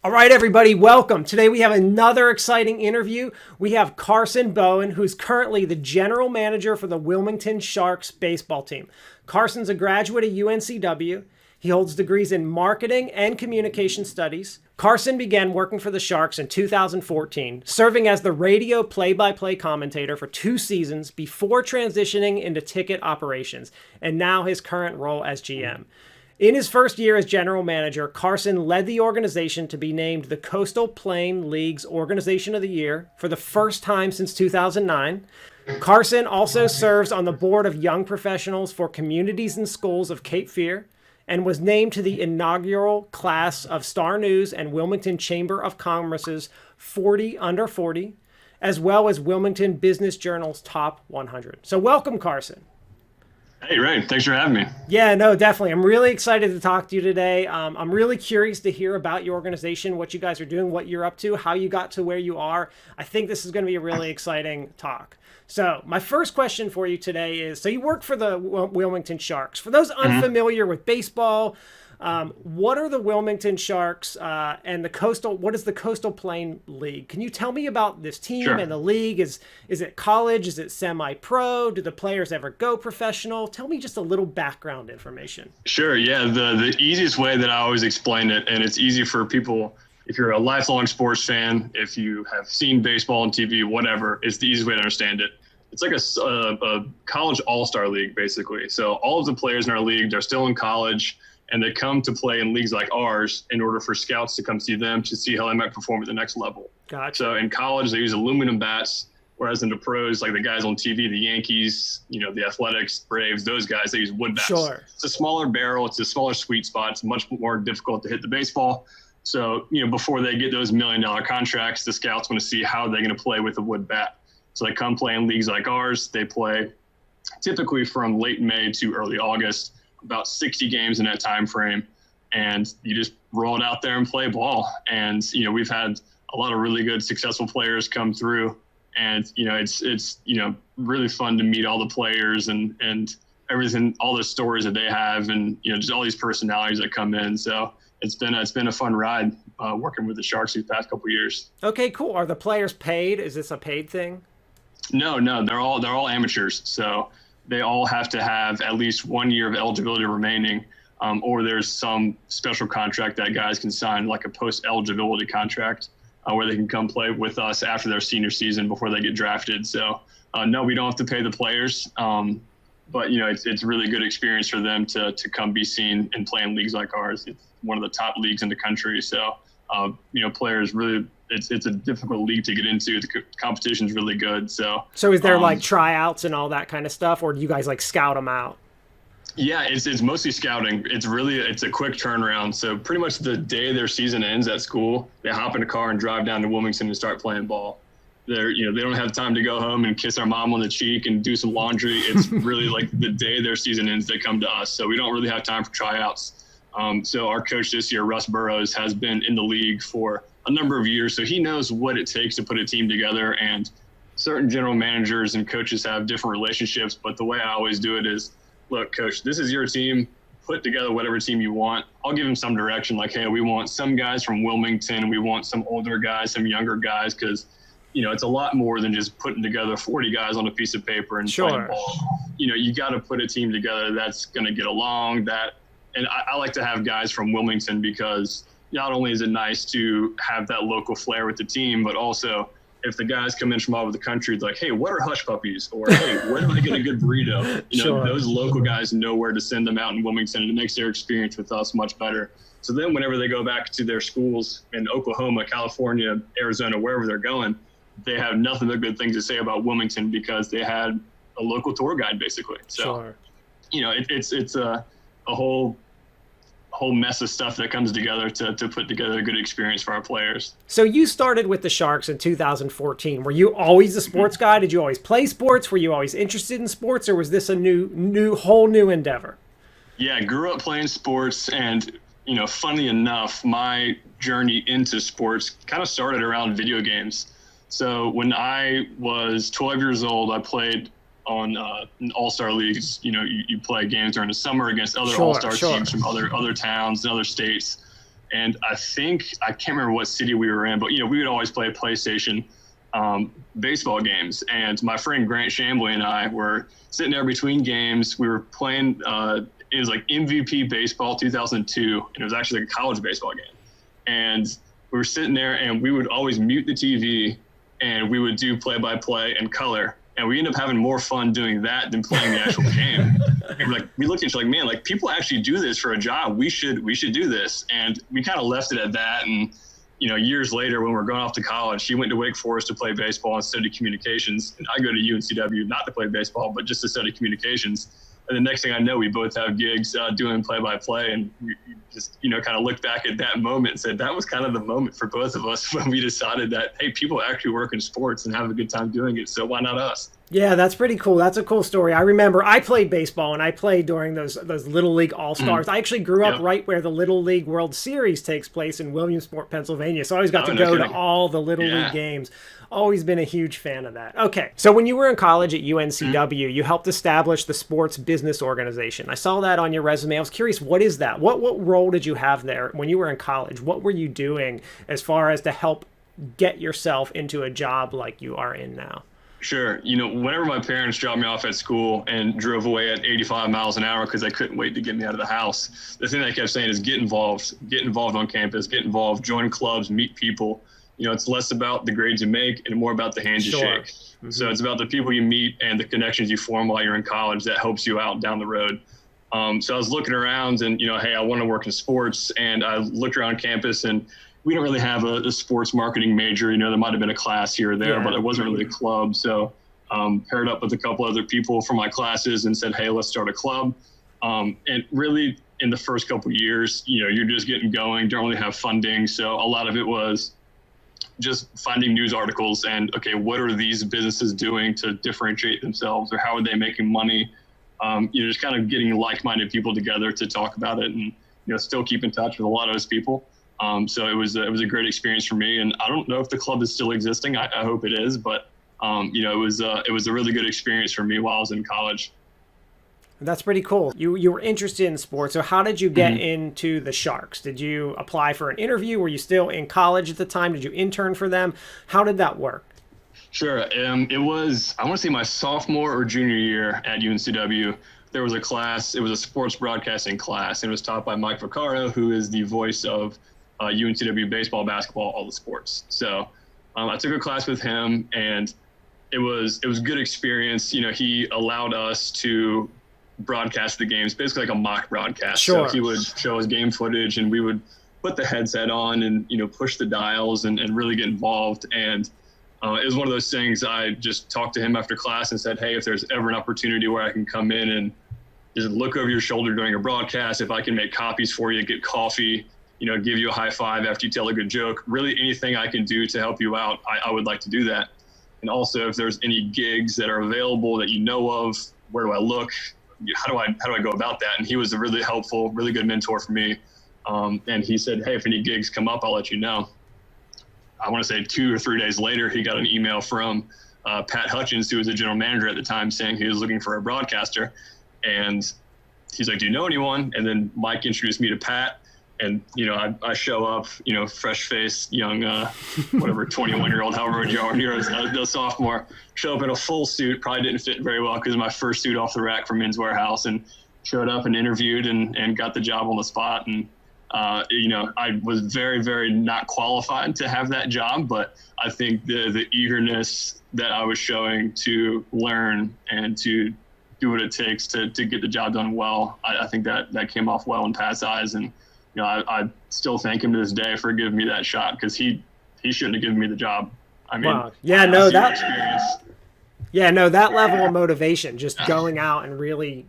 All right, everybody, welcome. Today we have another exciting interview. We have Carson Bowen, who's currently the general manager for the Wilmington Sharks baseball team. Carson's a graduate of UNCW. He holds degrees in marketing and communication studies. Carson began working for the Sharks in 2014, serving as the radio play-by-play commentator for 2 seasons before transitioning into ticket operations, and now his current role as GM. In his first year as general manager, Carson led the organization to be named the Coastal Plain League's Organization of the Year for the first time since 2009. Carson also serves on the board of young professionals for communities and schools of Cape Fear and was named to the inaugural class of Star News and Wilmington Chamber of Commerce's 40 Under 40, as well as Wilmington Business Journal's Top 100. So welcome, Carson. Hey, Ray, thanks for having me. Yeah, no, definitely. I'm really excited to talk to you today. I'm really curious to hear about your organization, what you guys are doing, what you're up to, how you got to where you are. I think this is going to be a really exciting talk. So my first question for you today is, so you work for the Wilmington Sharks. For those unfamiliar with baseball, what are the Wilmington Sharks and what is the Coastal Plain League? Can you tell me about this team and the league? Is it college? Is it semi-pro? Do the players ever go professional? Tell me just a little background information. Sure, yeah. The easiest way that I always explain it, and it's easy for people, if you're a lifelong sports fan, if you have seen baseball on TV, whatever, it's the easiest way to understand it. It's like a college all-star league, basically. So all of the players in our league, they're still in college, and they come to play in leagues like ours in order for scouts to come see them to see how they might perform at the next level. Gotcha. So in college, they use aluminum bats, whereas in the pros, like the guys on TV, the Yankees, the Athletics, Braves, those guys, they use wood bats. Sure. It's a smaller barrel. It's a smaller sweet spot. It's much more difficult to hit the baseball. So, before they get those $1 million contracts, the scouts want to see how they're going to play with a wood bat. So they come play in leagues like ours. They play typically from late May to early August, about 60 games in that time frame. And you just roll it out there and play ball. And, we've had a lot of really good, successful players come through. And, it's really fun to meet all the players and everything, all the stories that they have and, just all these personalities that come in. So it's been a fun ride working with the Sharks these past couple of years. Okay, cool. Are the players paid? Is this a paid thing? No, they're all amateurs. So they all have to have at least 1 year of eligibility remaining, or there's some special contract that guys can sign, like a post-eligibility contract, where they can come play with us after their senior season before they get drafted. So, no, we don't have to pay the players, but it's a really good experience for them to come be seen and play in leagues like ours. It's one of the top leagues in the country. So, players really. It's a difficult league to get into. The competition's really good. So is there like tryouts and all that kind of stuff, or do you guys like scout them out? Yeah, it's mostly scouting. It's a quick turnaround. So pretty much the day their season ends at school, they hop in a car and drive down to Wilmington and start playing ball. They don't have time to go home and kiss our mom on the cheek and do some laundry. It's really like the day their season ends, they come to us. So we don't really have time for tryouts. So our coach this year, Russ Burrows, has been in the league for a number of years, so he knows what it takes to put a team together. And certain general managers and coaches have different relationships, but the way I always do it is, look, coach, this is your team. Put together whatever team you want. I'll give him some direction, like, hey, we want some guys from Wilmington, we want some older guys, some younger guys, because it's a lot more than just putting together 40 guys on a piece of paper and playing ball. You got to put a team together that's going to get along. And I like to have guys from Wilmington because not only is it nice to have that local flair with the team, but also if the guys come in from all over the country, it's like, hey, what are hush puppies? Or, hey, where do I get a good burrito? Those local guys know where to send them out in Wilmington, and it makes their experience with us much better. So then whenever they go back to their schools in Oklahoma, California, Arizona, wherever they're going, they have nothing but good things to say about Wilmington because they had a local tour guide, basically. So, it's a whole mess of stuff that comes together to put together a good experience for our players. So you started with the Sharks in 2014. Were you always a sports guy? Did you always play sports? Were you always interested in sports, or was this a whole new endeavor? Yeah, I grew up playing sports, and funny enough, my journey into sports kind of started around video games. So when I was 12 years old, I played on all-star leagues. You play games during the summer against other all-star teams from other towns and other states. And I can't remember what city we were in, but, we would always play PlayStation baseball games. And my friend Grant Shambly and I were sitting there between games. We were playing, it was like MVP Baseball 2002, and it was actually like a college baseball game. And we were sitting there, and we would always mute the TV, and we would do play-by-play and color. And we ended up having more fun doing that than playing the actual game. And we looked at each other like, man, like people actually do this for a job. We should do this. And we kind of left it at that. And, years later when we're going off to college, he went to Wake Forest to play baseball and study communications. And I go to UNCW not to play baseball, but just to study communications. And the next thing I know, we both have gigs doing play-by-play. And we just, kind of looked back at that moment and said, that was kind of the moment for both of us when we decided that, hey, people actually work in sports and have a good time doing it. So why not us? Yeah, that's pretty cool. That's a cool story. I remember I played baseball, and I played during those Little League All-Stars. I actually grew up right where the Little League World Series takes place in Williamsport, Pennsylvania. So I always got to go to all the Little League games. Always been a huge fan of that. Okay, so when you were in college at UNCW, you helped establish the Sports Business Organization. I saw that on your resume. I was curious, what is that? What role did you have there when you were in college? What were you doing as far as to help get yourself into a job like you are in now? Sure. Whenever my parents dropped me off at school and drove away at 85 miles an hour because they couldn't wait to get me out of the house, the thing they kept saying is get involved on campus, get involved, join clubs, meet people. It's less about the grades you make and more about the hands you shake. Mm-hmm. So it's about the people you meet and the connections you form while you're in college that helps you out down the road. So I was looking around and, hey, I want to work in sports. And I looked around campus, and we don't really have a sports marketing major. There might have been a class here or there, but it wasn't really a club. So paired up with a couple other people from my classes and said, hey, let's start a club. And really in the first couple of years, you're just getting going, don't really have funding. So a lot of it was just finding news articles and, okay, what are these businesses doing to differentiate themselves, or how are they making money? Just kind of getting like-minded people together to talk about it, and, still keep in touch with a lot of those people. So it was a great experience for me, and I don't know if the club is still existing. I hope it is, but it was a really good experience for me while I was in college. That's pretty cool. You were interested in sports. So how did you get into the Sharks? Did you apply for an interview? Were you still in college at the time? Did you intern for them? How did that work? Sure. It was, I want to say my sophomore or junior year at UNCW. There was a class. It was a sports broadcasting class, and it was taught by Mike Vaccaro, who is the voice of UNCW baseball, basketball, all the sports. So I took a class with him, and it was a good experience. He allowed us to broadcast the games, basically like a mock broadcast. Sure. So he would show us game footage, and we would put the headset on and, push the dials and really get involved. And it was one of those things. I just talked to him after class and said, hey, if there's ever an opportunity where I can come in and just look over your shoulder during a broadcast, if I can make copies for you, get coffee, give you a high five after you tell a good joke, really anything I can do to help you out, I would like to do that. And also, if there's any gigs that are available that you know of, where do I look? How do I go about that? And he was a really helpful, really good mentor for me. And he said, hey, if any gigs come up, I'll let you know. I want to say 2 or 3 days later, he got an email from Pat Hutchins, who was the general manager at the time, saying he was looking for a broadcaster. And he's like, do you know anyone? And then Mike introduced me to Pat. And, I show up, fresh-faced, young, 21-year-old, however old you are, you're a sophomore, show up in a full suit, probably didn't fit very well because my first suit off the rack from Men's Warehouse, and showed up and interviewed and got the job on the spot. And, I was very, very not qualified to have that job, but I think the eagerness that I was showing to learn and to do what it takes to get the job done well, I think that came off well in Pat's eyes. And, I still thank him to this day for giving me that shot, because he shouldn't have given me the job. I mean, wow. That level of motivation, just going out and really,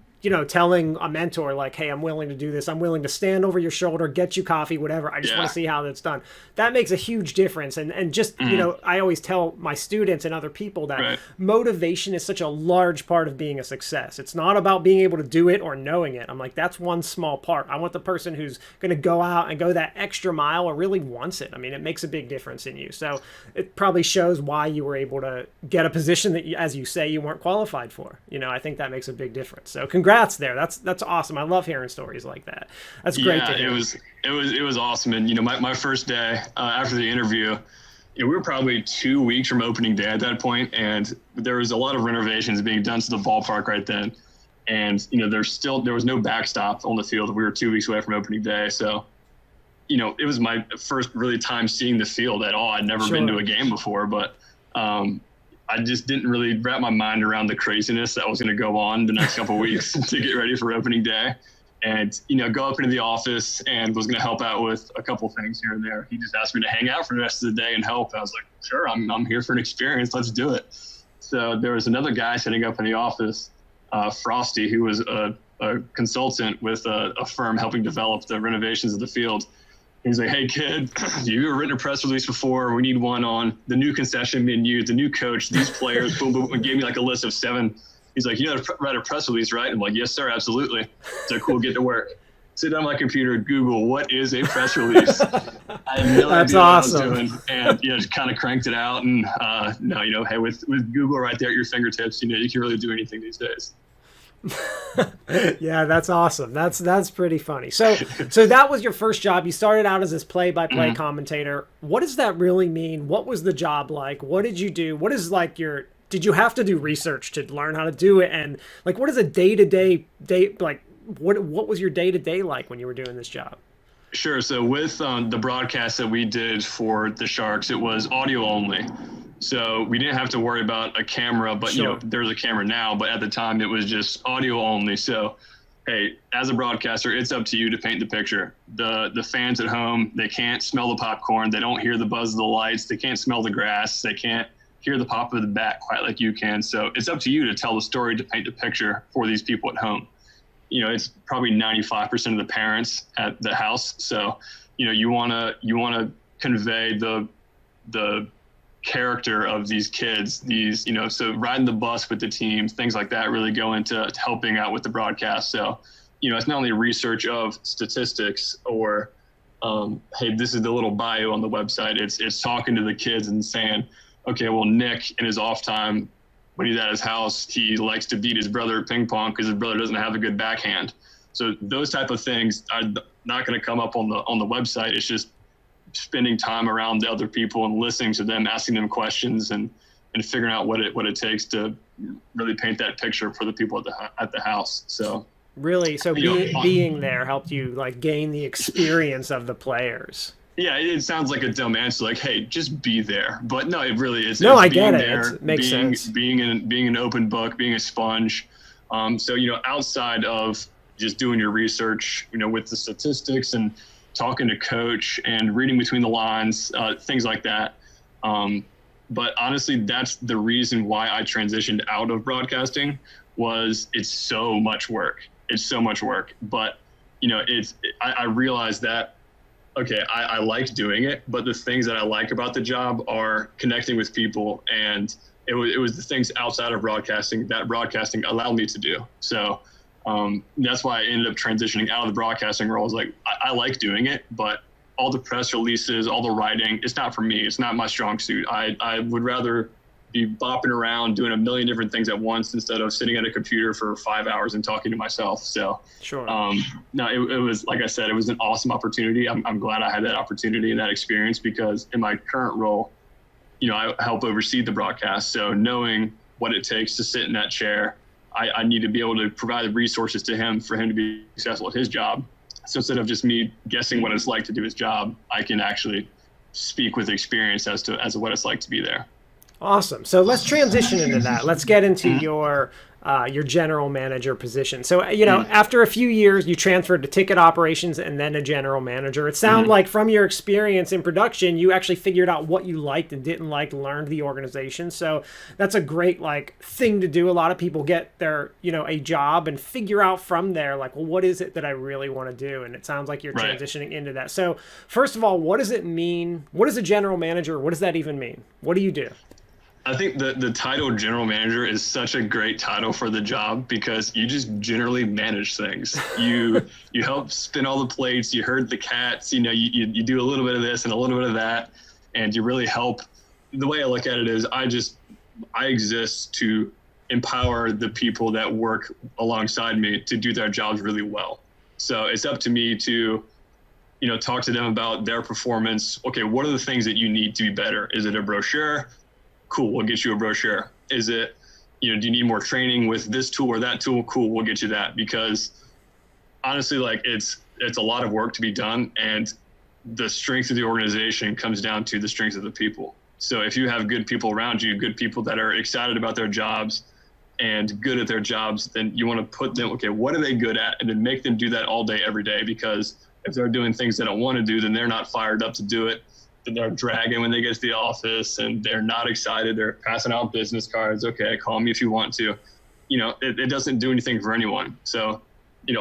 telling a mentor like, hey, I'm willing to do this. I'm willing to stand over your shoulder, get you coffee, whatever. I just want to see how that's done. That makes a huge difference. And just, I always tell my students and other people that motivation is such a large part of being a success. It's not about being able to do it or knowing it. I'm like, that's one small part. I want the person who's going to go out and go that extra mile or really wants it. I mean, it makes a big difference in you. So it probably shows why you were able to get a position that, as you say, you weren't qualified for. I think that makes a big difference. So congratulations congrats there. That's awesome. I love hearing stories like that. That's great to hear. It was awesome. And, my first day after the interview, we were probably 2 weeks from opening day at that point, and there was a lot of renovations being done to the ballpark right then. And, there was no backstop on the field. We were 2 weeks away from opening day. So, it was my first really time seeing the field at all. I'd never been to a game before, but I just didn't really wrap my mind around the craziness that was going to go on the next couple of weeks to get ready for opening day. And, go up into the office and was going to help out with a couple things here and there. He just asked me to hang out for the rest of the day and help. I was like, sure, I'm here for an experience. Let's do it. So there was another guy sitting up in the office, Frosty, who was a consultant with a firm helping develop the renovations of the field. He's like, hey, kid, you've ever written a press release before? We need one on the new concession menu, the new coach, these players, boom, boom, and gave me like a list of 7. He's like, you know how to write a press release, right? I'm like, yes, sir, absolutely. So cool, get to work. Sit down on my computer, Google, what is a press release? I had no idea what I was doing. And, just kind of cranked it out. And, hey, with Google right there at your fingertips, you can really do anything these days. Yeah, that's awesome. That's pretty funny. So that was your first job. You started out as this play-by-play commentator. What does that really mean? What was the job like? What did you do? What is like did you have to do research to learn how to do it? And like, what is a day-to-day like? What was your day-to-day like when you were doing this job? Sure. So with the broadcast that we did for the Sharks, it was audio only. So we didn't have to worry about a camera, but Sure. There's a camera now, but at the time it was just audio only. So, hey, as a broadcaster, it's up to you to paint the picture. The fans at home, they can't smell the popcorn. They don't hear the buzz of the lights. They can't smell the grass. They can't hear the pop of the bat quite like you can. So it's up to you to tell the story, to paint the picture for these people at home. It's probably 95% of the parents at the house. So, you want to convey the character of these kids, so riding the bus with the team, things like that really go into helping out with the broadcast. So, it's not only research of statistics or, hey, this is the little bio on the website. It's talking to the kids and saying, okay, well, Nick in his off time, when he's at his house, he likes to beat his brother at ping pong because his brother doesn't have a good backhand. So those type of things are not going to come up on the website. It's just spending time around the other people and listening to them, asking them questions and figuring out what it takes to really paint that picture for the people at the house. So really, being there helped you like gain the experience of the players. Yeah, it sounds like a dumb answer, like, hey, just be there. But no, it really is. No, I get it. It makes sense. Being an open book, being a sponge. So, outside of just doing your research, with the statistics and talking to coach and reading between the lines, things like that. But honestly, that's the reason why I transitioned out of broadcasting was it's so much work. It's so much work. But, I realized that, okay, I like doing it, but the things that I like about the job are connecting with people. And it was the things outside of broadcasting that broadcasting allowed me to do. So that's why I ended up transitioning out of the broadcasting role. Like, I like doing it, but all the press releases, all the writing, it's not for me. It's not my strong suit. I would rather be bopping around doing a million different things at once instead of sitting at a computer for 5 hours and talking to myself. So, sure. No, it was, like I said, it was an awesome opportunity. I'm glad I had that opportunity and that experience because in my current role, I help oversee the broadcast. So knowing what it takes to sit in that chair, I need to be able to provide the resources to him for him to be successful at his job. So instead of just me guessing what it's like to do his job, I can actually speak with experience as to what it's like to be there. Awesome. So let's transition into that. Let's get into your general manager position. So, after a few years, you transferred to ticket operations and then a general manager. It sounds like from your experience in production, you actually figured out what you liked and didn't like, learned the organization. So that's a great thing to do. A lot of people get their, a job and figure out from there, well, what is it that I really want to do? And it sounds like you're transitioning into that. So first of all, what does it mean? What is a general manager? What does that even mean? What do you do? I think the title general manager is such a great title for the job because you just generally manage things. You help spin all the plates, you herd the cats, you do a little bit of this and a little bit of that, and you really help. The way I look at it is I exist to empower the people that work alongside me to do their jobs really well. So it's up to me to, talk to them about their performance. Okay, what are the things that you need to be better? Is it a brochure? Cool, we'll get you a brochure. Is it, do you need more training with this tool or that tool? Cool, we'll get you that. Because honestly, like it's a lot of work to be done, and the strength of the organization comes down to the strength of the people. So if you have good people around you, good people that are excited about their jobs and good at their jobs, then you want to put them, okay, what are they good at? And then make them do that all day, every day. Because if they're doing things they don't want to do, then they're not fired up to do it. Then they're dragging when they get to the office and they're not excited. They're passing out business cards. Okay, call me if you want to. It doesn't do anything for anyone. So,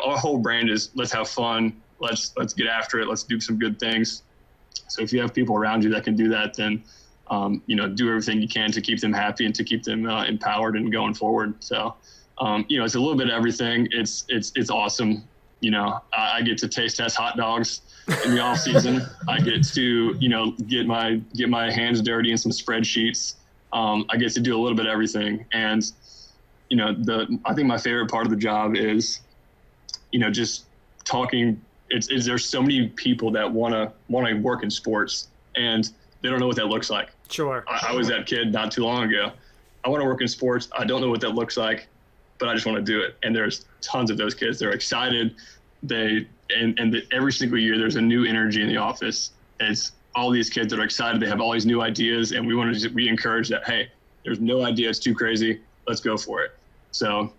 our whole brand is let's have fun. Let's get after it. Let's do some good things. So if you have people around you that can do that, then, do everything you can to keep them happy and to keep them empowered and going forward. So, it's a little bit of everything. It's awesome. I get to taste test hot dogs in the off season. I get to, get my hands dirty in some spreadsheets. I get to do a little bit of everything. And, I think my favorite part of the job is, just talking. There's so many people that want to work in sports, and they don't know what that looks like. Sure. I was that kid not too long ago. I want to work in sports. I don't know what that looks like, but I just want to do it. And there's tons of those kids. They're excited. Every single year there's a new energy in the office. It's all these kids that are excited. They have all these new ideas, and we encourage that. Hey, there's no idea. It's too crazy. Let's go for it. So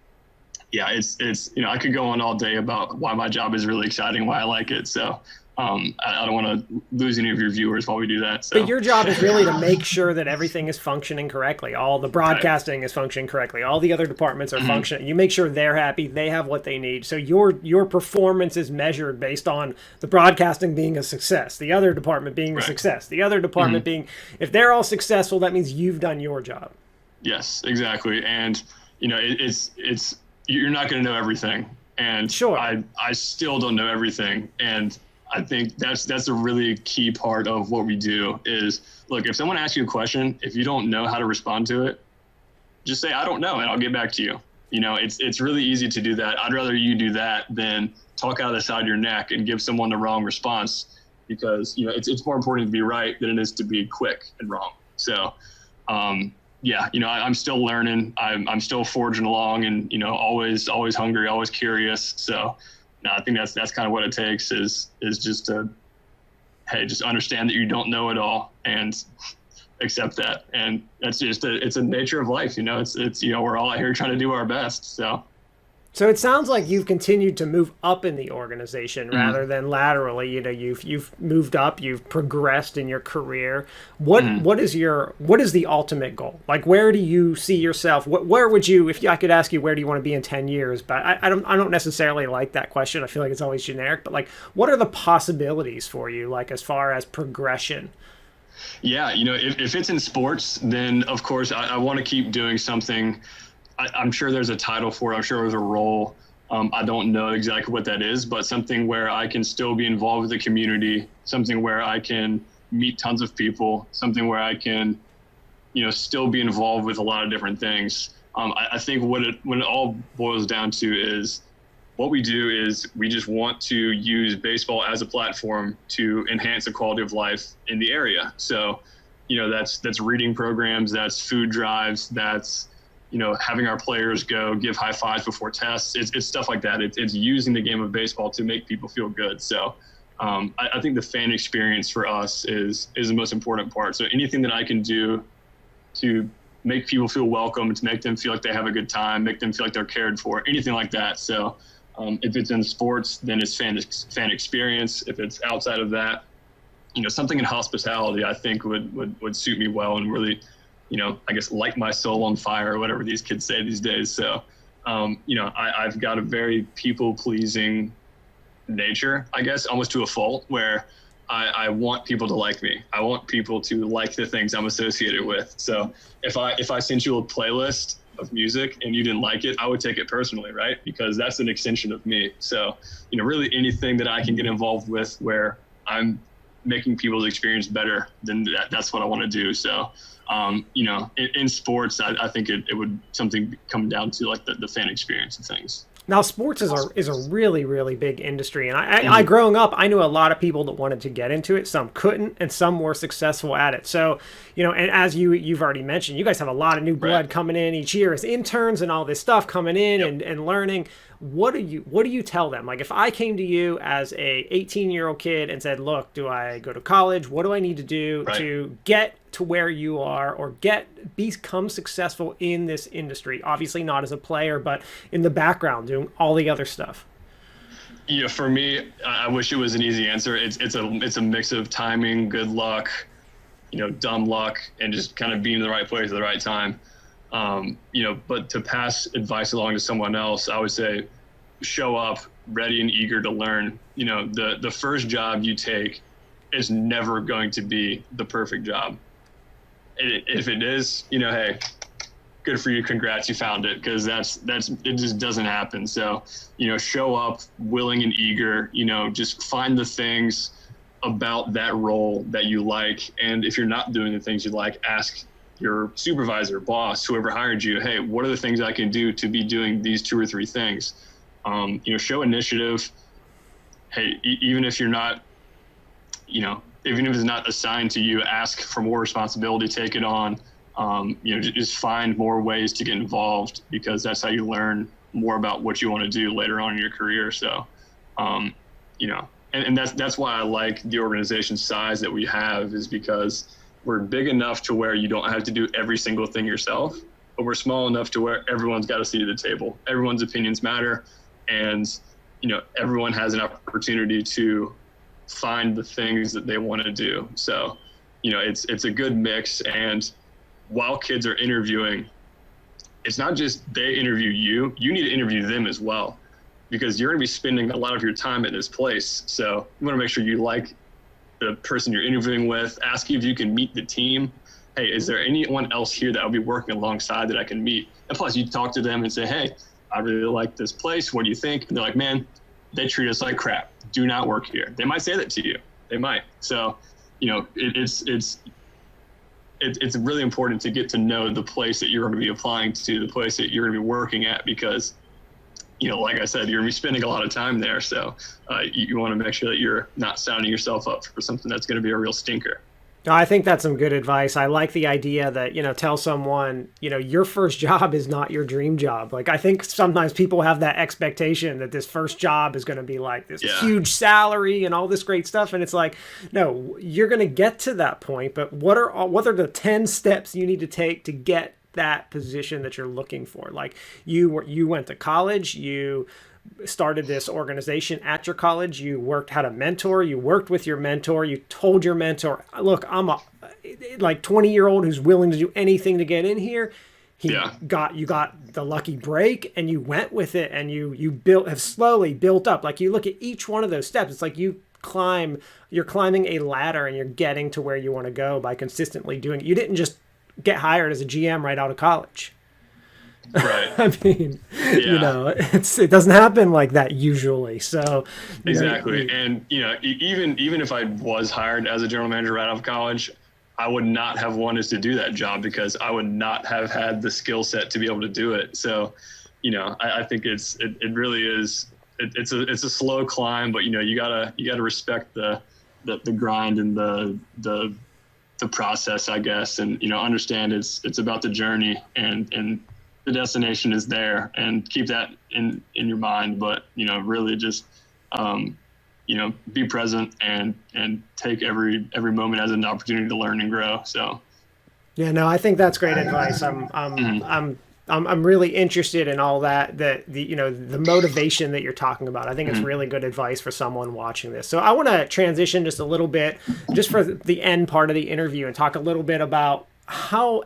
yeah, it's I could go on all day about why my job is really exciting, why I like it. So I don't want to lose any of your viewers while we do that. So. But your job is really to make sure that everything is functioning correctly. All the broadcasting is functioning correctly. All the other departments are functioning. You make sure they're happy, they have what they need. So your performance is measured based on the broadcasting being a success, the other department being a success, the other department being, if they're all successful, that means you've done your job. Yes, exactly. And it's you're not going to know everything. And sure. I still don't know everything. And I think that's a really key part of what we do is, look, if someone asks you a question, if you don't know how to respond to it, just say, I don't know, and I'll get back to you. It's really easy to do that. I'd rather you do that than talk out of the side of your neck and give someone the wrong response, because, it's more important to be right than it is to be quick and wrong. So, yeah, I'm still learning. I'm still forging along, and, always hungry, always curious. So, no, I think that's kind of what it takes is just to, hey, just understand that you don't know it all and accept that. And that's just it's a nature of life. It's we're all out here trying to do our best. So it sounds like you've continued to move up in the organization rather than laterally. You've moved up, you've progressed in your career. What is the ultimate goal? Like, where do you see yourself? Where would you, if I could ask you, where do you want to be in 10 years? But I don't necessarily like that question. I feel like it's always generic. But like, what are the possibilities for you, like as far as progression? Yeah, if it's in sports, then of course I want to keep doing something. I'm sure there's a title for it. I'm sure there's a role. I don't know exactly what that is, but something where I can still be involved with the community, something where I can meet tons of people, something where I can, still be involved with a lot of different things. I think when it all boils down to is what we do is we just want to use baseball as a platform to enhance the quality of life in the area. So, that's reading programs, that's food drives, that's having our players go give high fives before tests. It's stuff like that. It's using the game of baseball to make people feel good. So I think the fan experience for us is the most important part. So anything that I can do to make people feel welcome, to make them feel like they have a good time, make them feel like they're cared for, anything like that. So if it's in sports, then it's fan experience. If it's outside of that, something in hospitality, I think would suit me well and really, I guess light my soul on fire or whatever these kids say these days. So, I've got a very people-pleasing nature, I guess, almost to a fault, where I want people to like me. I want people to like the things I'm associated with. So if I sent you a playlist of music and you didn't like it, I would take it personally, right? Because that's an extension of me. So, really anything that I can get involved with where I'm making people's experience better, then that's what I want to do. So, in sports, I think it would something come down to like the fan experience and things. Now, sports is a really, really big industry. And I growing up, I knew a lot of people that wanted to get into it. Some couldn't, and some were successful at it. So, and as you've already mentioned, you guys have a lot of new blood coming in each year as interns and all this stuff coming in and learning. What do you tell them? Like, if I came to you as a 18-year-old kid and said, look, do I go to college? What do I need to do to get to where you are or become successful in this industry? Obviously not as a player, but in the background doing all the other stuff. Yeah, for me, I wish it was an easy answer. It's a mix of timing, good luck, dumb luck, and just kind of being in the right place at the right time. But to pass advice along to someone else, I would say show up ready and eager to learn. The first job you take is never going to be the perfect job. If it is, hey, good for you. Congrats, you found it. Because it just doesn't happen. So, show up willing and eager, just find the things about that role that you like. And if you're not doing the things you like, ask your supervisor, boss, whoever hired you, hey, what are the things I can do to be doing these 2 or 3 things? Show initiative. Hey, even if you're not, even if it's not assigned to you, ask for more responsibility, take it on. Just find more ways to get involved, because that's how you learn more about what you want to do later on in your career. So, and that's why I like the organization size that we have, is because we're big enough to where you don't have to do every single thing yourself, but we're small enough to where everyone's got a seat at the table. Everyone's opinions matter. And, everyone has an opportunity to find the things that they want to do. So, it's a good mix. And while kids are interviewing, it's not just they interview you, you need to interview them as well, because you're going to be spending a lot of your time at this place. So you want to make sure you like the person you're interviewing with, ask if you can meet the team. Hey, is there anyone else here that I'll be working alongside that I can meet? And plus you talk to them and say, hey, I really like this place. What do you think? And they're like, man, they treat us like crap. Do not work here. They might say that to you. They might. So, it's really important to get to know the place that you're going to be applying to, the place that you're going to be working at, because, like I said, you're going to be spending a lot of time there. So you want to make sure that you're not signing yourself up for something that's going to be a real stinker. I think that's some good advice. I like the idea that, tell someone, your first job is not your dream job. Like, I think sometimes people have that expectation that this first job is going to be like this huge salary and all this great stuff. And it's like, no, you're going to get to that point. But what are the 10 steps you need to take to get that position that you're looking for? Like, you went to college, you started this organization at your college, you had a mentor, you worked with your mentor, you told your mentor, look, I'm a 20-year-old who's willing to do anything to get in here. You got the lucky break and you went with it, and you have slowly built up. Like, you look at each one of those steps, it's like you're climbing a ladder and you're getting to where you want to go by consistently doing it. You didn't just get hired as a GM right out of college. Right. I mean, it doesn't happen like that usually. So exactly. And, even if I was hired as a general manager right out of college, I would not have wanted to do that job, because I would not have had the skill set to be able to do it. So, I think it really is, it's a slow climb, but, you gotta respect the grind and the process, I guess. And, understand it's about the journey, and the destination is there, and keep that in your mind. But, really just, be present and take every moment as an opportunity to learn and grow. So. Yeah, no, I think that's great advice. I'm really interested in all that the motivation that you're talking about. I think it's really good advice for someone watching this. So I want to transition just a little bit, just for the end part of the interview, and talk a little bit about how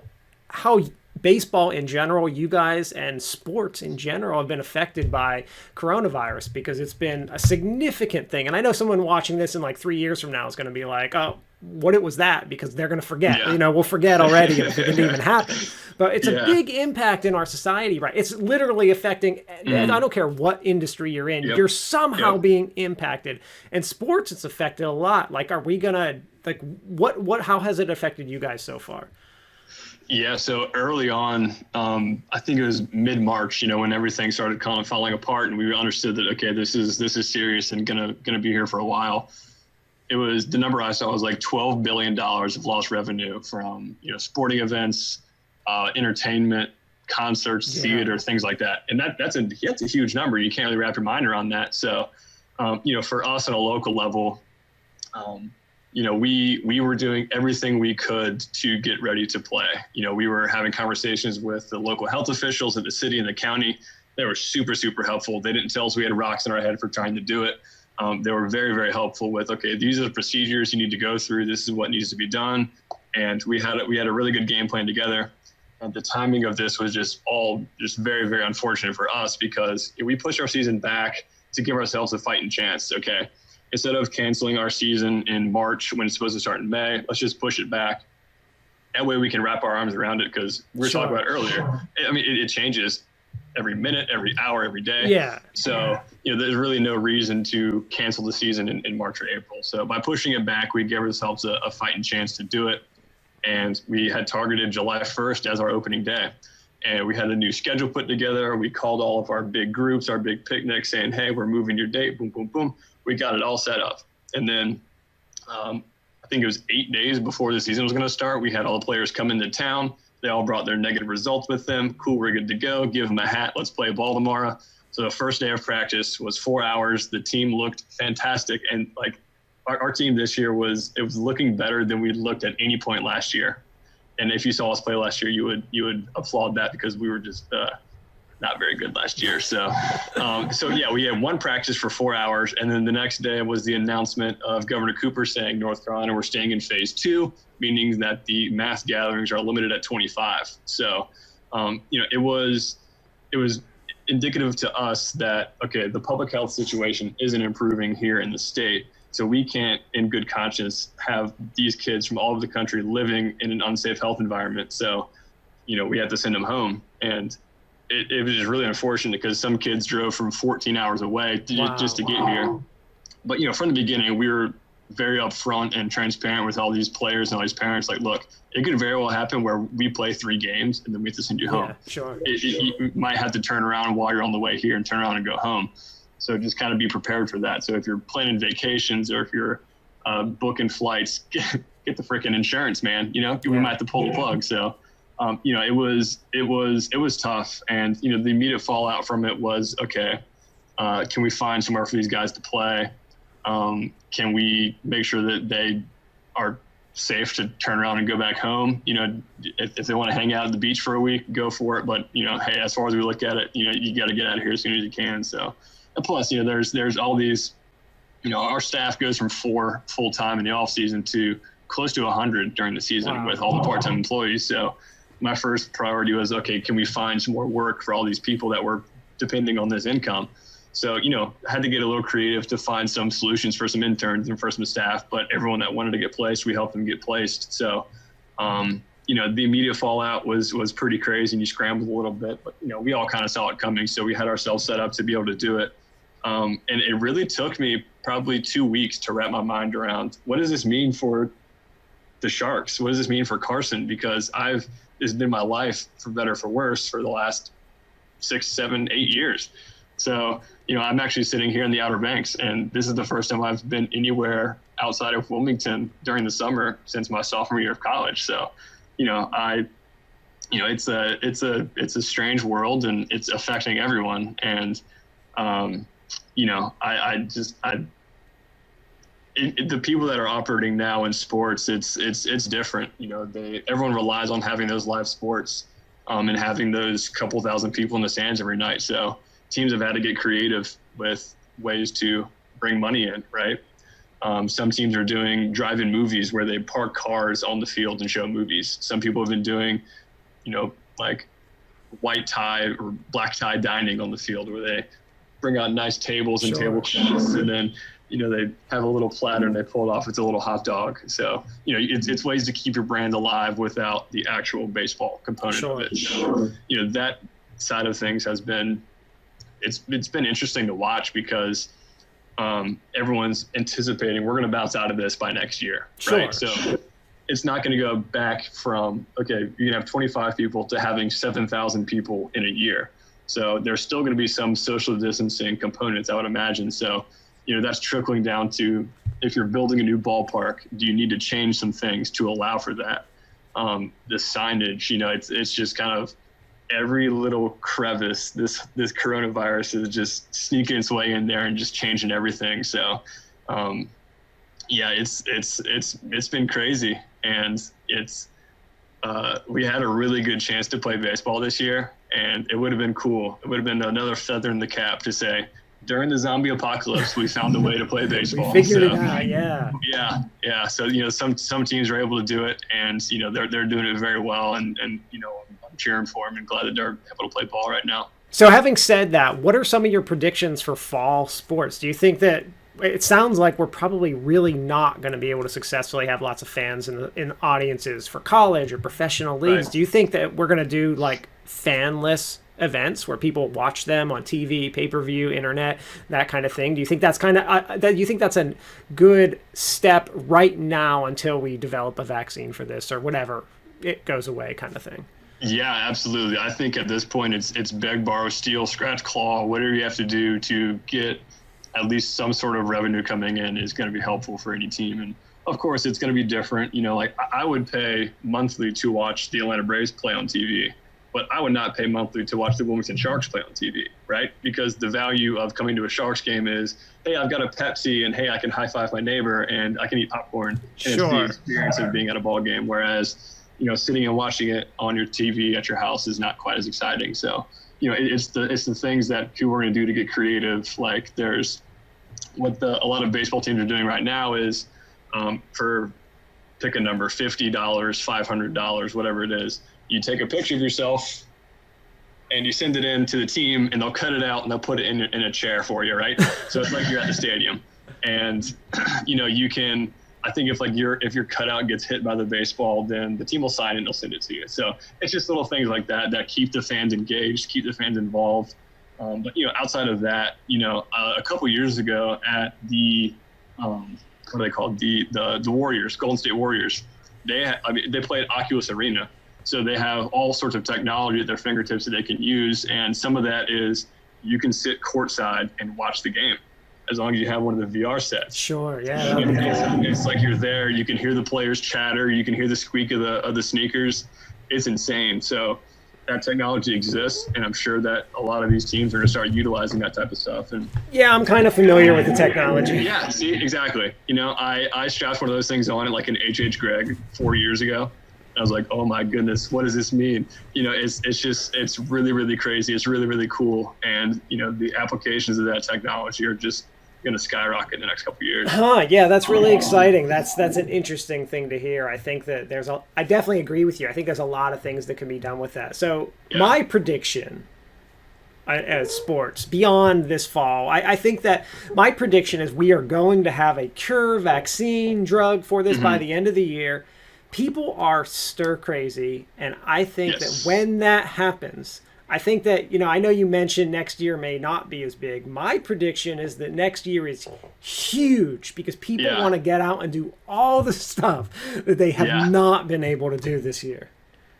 baseball in general, you guys, and sports in general have been affected by coronavirus because it's been a significant thing. And I know someone watching this in like 3 years from now is going to be like, oh, what it was that, because they're going to forget. Yeah. You know, we'll forget already if it didn't even happen. But it's a big impact in our society, right? It's literally affecting, I don't care what industry you're in, you're somehow being impacted. And sports, it's affected a lot. Like, are we going to, like, how has it affected you guys so far? Yeah, so early on, I think it was mid-March, you know, when everything started kind of falling apart, and we understood that, okay, this is serious and gonna be here for a while. It was, the number I saw was like $12 billion of lost revenue from, you know, sporting events, entertainment, concerts, theater, things like that. And that's a huge number. You can't really wrap your mind around that. So, you know, for us on a local level, you know, we were doing everything we could to get ready to play. You know, we were having conversations with the local health officials at the city and the county. They were super, super helpful. They didn't tell us we had rocks in our head for trying to do it. They were very, very helpful with, okay, these are the procedures you need to go through. This is what needs to be done. And we had a really good game plan together. And the timing of this was just very, very unfortunate for us, because we pushed our season back to give ourselves a fighting chance. Okay, instead of canceling our season in March when it's supposed to start in May, let's just push it back. That way we can wrap our arms around it, because we were talking about earlier. I mean, it changes every minute, every hour, every day. Yeah. So, you know, there's really no reason to cancel the season in March or April. So by pushing it back, we gave ourselves a fighting chance to do it. And we had targeted July 1st as our opening day. And we had a new schedule put together. We called all of our big groups, our big picnics, saying, hey, we're moving your date, boom, boom, boom. We got it all set up. And then I think it was 8 days before the season was going to start, we had all the players come into town. They all brought their negative results with them. Cool, we're good to go. Give them a hat. Let's play ball tomorrow. So the first day of practice was 4 hours. The team looked fantastic. And like our team this year was looking better than we looked at any point last year. And if you saw us play last year, you would applaud that, because we were just not very good last year. So, yeah, we had one practice for 4 hours. And then the next day was the announcement of Governor Cooper saying North Carolina, we're staying in phase 2, meaning that the mass gatherings are limited at 25. So, you know, it was indicative to us that, okay, the public health situation isn't improving here in the state. So we can't, in good conscience, have these kids from all over the country living in an unsafe health environment. So, you know, we had to send them home. And it was just really unfortunate, because some kids drove from 14 hours away just to get here. But, you know, from the beginning, we were very upfront and transparent with all these players and all these parents. Like, look, it could very well happen where we play 3 games and then we have to send you home. Sure. You might have to turn around while you're on the way here and turn around and go home. So just kind of be prepared for that. So if you're planning vacations, or if you're booking flights, get the freaking insurance, man. You know, we might have to pull the plug. So, you know, it was tough. And, you know, the immediate fallout from it was, okay, can we find somewhere for these guys to play? Can we make sure that they are safe to turn around and go back home? You know, if they want to hang out at the beach for a week, go for it. But, you know, hey, as far as we look at it, you know, you got to get out of here as soon as you can. So, and plus, you know, there's all these, you know, our staff goes from 4 full-time in the off season to close to 100 during the season with all the part-time employees. So my first priority was, okay, can we find some more work for all these people that were depending on this income? So, you know, I had to get a little creative to find some solutions for some interns and for some staff, but everyone that wanted to get placed, we helped them get placed. So, you know, the immediate fallout was pretty crazy, and you scrambled a little bit, but, you know, we all kind of saw it coming. So we had ourselves set up to be able to do it. And it really took me probably 2 weeks to wrap my mind around, what does this mean for the Sharks? What does this mean for Carson? Because this has been my life, for better or for worse, for the last 6, 7, 8 years. So, you know, I'm actually sitting here in the Outer Banks, and this is the first time I've been anywhere outside of Wilmington during the summer since my sophomore year of college. So, you know, it's a strange world, and it's affecting everyone. And, you know, the people that are operating now in sports, it's different. You know, everyone relies on having those live sports, and having those couple thousand people in the stands every night. So teams have had to get creative with ways to bring money in, right? Some teams are doing drive-in movies where they park cars on the field and show movies. Some people have been doing, you know, like white tie or black tie dining on the field, where they bring out nice tables and tablecloths, and then they have a little platter and they pull it off. It's a little hot dog. So it's ways to keep your brand alive without the actual baseball component of it. So, that side of things has been it's been interesting to watch, because everyone's anticipating we're going to bounce out of this by next year, right? So it's not going to go back from, okay, you can have 25 people to having 7,000 people in a year. So there's still going to be some social distancing components, I would imagine. So, that's trickling down to, if you're building a new ballpark, do you need to change some things to allow for that? The signage, it's just kind of every little crevice. This coronavirus is just sneaking its way in there and just changing everything. So, it's been crazy, and we had a really good chance to play baseball this year, and it would have been cool. It would have been another feather in the cap to say, during the zombie apocalypse, we found a way to play baseball. We figured it out, yeah. Yeah. So, some teams are able to do it, and, they're doing it very well, and I'm cheering for them and glad that they're able to play ball right now. So having said that, what are some of your predictions for fall sports? Do you think that, it sounds like we're probably really not going to be able to successfully have lots of fans in audiences for college or professional leagues. Right. Do you think that we're going to do like fanless events where people watch them on TV, pay-per-view, internet, that kind of thing? Do you think that's a good step right now until we develop a vaccine for this, or whatever it goes away kind of thing? Yeah, absolutely. I think at this point it's beg, borrow, steal, scratch, claw, whatever you have to do to get at least some sort of revenue coming in is going to be helpful for any team. And of course it's going to be different. Like I would pay monthly to watch the Atlanta Braves play on TV, but I would not pay monthly to watch the Wilmington Sharks play on TV, right? Because the value of coming to a Sharks game is, hey, I've got a Pepsi, and hey, I can high five my neighbor, and I can eat popcorn. And It's the experience of being at a ball game. Whereas, sitting and watching it on your TV at your house is not quite as exciting. So, it's the things that people are going to do to get creative. Like there's what a lot of baseball teams are doing right now is for pick a number, $50, $500, whatever it is. You take a picture of yourself and you send it in to the team, and they'll cut it out and they'll put it in a chair for you, right? So it's like you're at the stadium, and you can. I think if your cutout gets hit by the baseball, then the team will sign it and they'll send it to you. So it's just little things like that keep the fans engaged, keep the fans involved. But outside of that, a couple years ago at the what are they called? The Warriors, Golden State Warriors. They play at Oculus Arena, so they have all sorts of technology at their fingertips that they can use, and some of that is you can sit courtside and watch the game, as long as you have one of the VR sets. Sure, yeah. It's like you're there. You can hear the players chatter. You can hear the squeak of the sneakers. It's insane. So that technology exists, and I'm sure that a lot of these teams are going to start utilizing that type of stuff. And yeah, I'm kind of familiar with the technology. Yeah, see, exactly. I strapped one of those things on at like an H.H. Gregg 4 years ago. I was like, oh my goodness, what does this mean? It's really, really crazy. It's really, really cool. And, the applications of that technology are just going to skyrocket in the next couple of years. Yeah, that's really exciting. That's an interesting thing to hear. I think that I definitely agree with you. I think there's a lot of things that can be done with that. So my prediction as sports beyond this fall, I think that my prediction is we are going to have a cure, vaccine, drug for this by the end of the year. People are stir crazy, and I think that when that happens, I think that, I know you mentioned next year may not be as big. My prediction is that next year is huge because people want to get out and do all the stuff that they have not been able to do this year.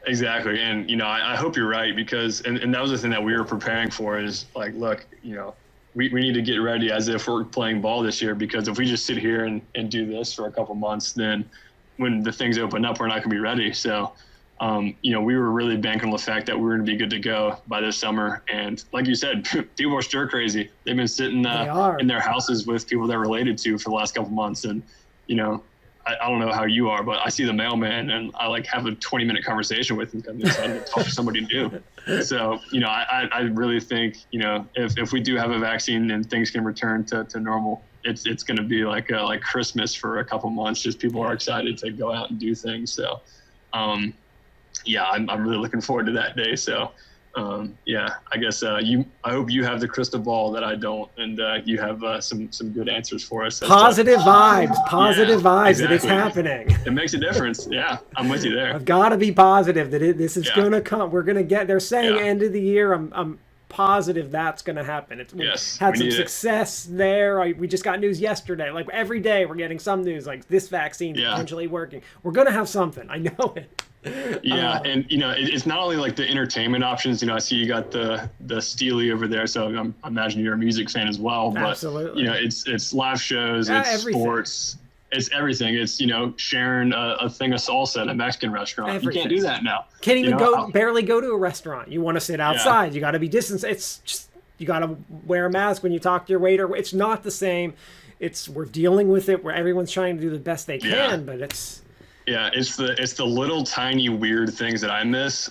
Exactly. And, I hope you're right, because, and that was the thing that we were preparing for is like, look, we need to get ready as if we're playing ball this year, because if we just sit here and do this for a couple months, then when the things open up, we're not going to be ready. So, we were really banking on the fact that we were going to be good to go by this summer. And like you said, people are stir crazy. They've been sitting in their houses with people they're related to for the last couple months. And, I don't know how you are, but I see the mailman and I like have a 20-minute conversation with him because I'm excited to talk to somebody new. So, I really think, if we do have a vaccine and things can return to normal, it's going to be like Christmas for a couple months. Just people are excited to go out and do things. So, yeah, I'm really looking forward to that day. So, yeah, I guess I hope you have the crystal ball that I don't, and you have some good answers for us. Positive vibes exactly. that it's happening. It makes a difference. Yeah, I'm with you there. I've got to be positive that this is going to come. We're going to get. They're saying end of the year. I'm positive that's going to happen. We had some success there. We just got news yesterday. Like every day, we're getting some news like this vaccine potentially working. We're going to have something. I know it. Yeah, and it's not only like the entertainment options. I see you got the Steely over there, so I imagine you're a music fan as well. But absolutely, it's live shows, it's everything. Sports, it's everything. It's sharing a thing of salsa at a Mexican restaurant. Everything. You can't do that now. Can't even barely go to a restaurant. You want to sit outside. You got to be distanced. It's just you got to wear a mask when you talk to your waiter. It's not the same. We're dealing with it where everyone's trying to do the best they can, but it's. Yeah, it's the little tiny weird things that I miss,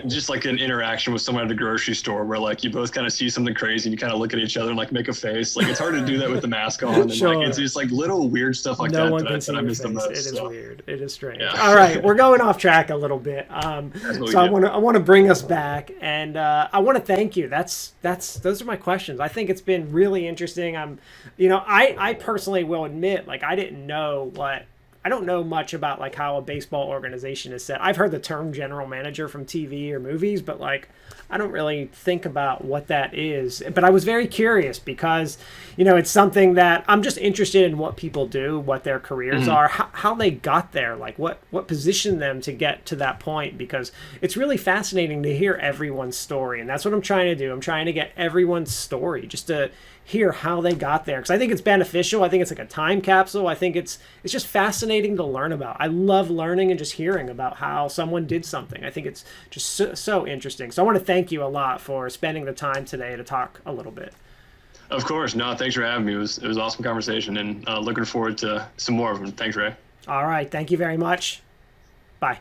just like an interaction with someone at a grocery store where like you both kind of see something crazy and you kind of look at each other and like make a face. Like it's hard to do that with the mask on. And like it's just like little weird stuff like that I miss the most. It is weird. It is strange. Yeah. All right, we're going off track a little bit. So I want to bring us back, and I want to thank you. Those are my questions. I think it's been really interesting. I personally will admit, like I don't know much about like how a baseball organization is set. I've heard the term general manager from TV or movies, but like I don't really think about what that is. But I was very curious because, it's something that I'm just interested in what people do, what their careers are, how they got there, like what positioned them to get to that point, because it's really fascinating to hear everyone's story. And that's what I'm trying to do. I'm trying to get everyone's story just to hear how they got there, because I think it's beneficial. I think it's like a time capsule. I think it's just fascinating to learn about. I love learning and just hearing about how someone did something. I think it's just so interesting. So I want to thank you a lot for spending the time today to talk a little bit. Of course. No, thanks for having me. It was an awesome conversation, and looking forward to some more of them. Thanks, Ray. All right. Thank you very much. Bye.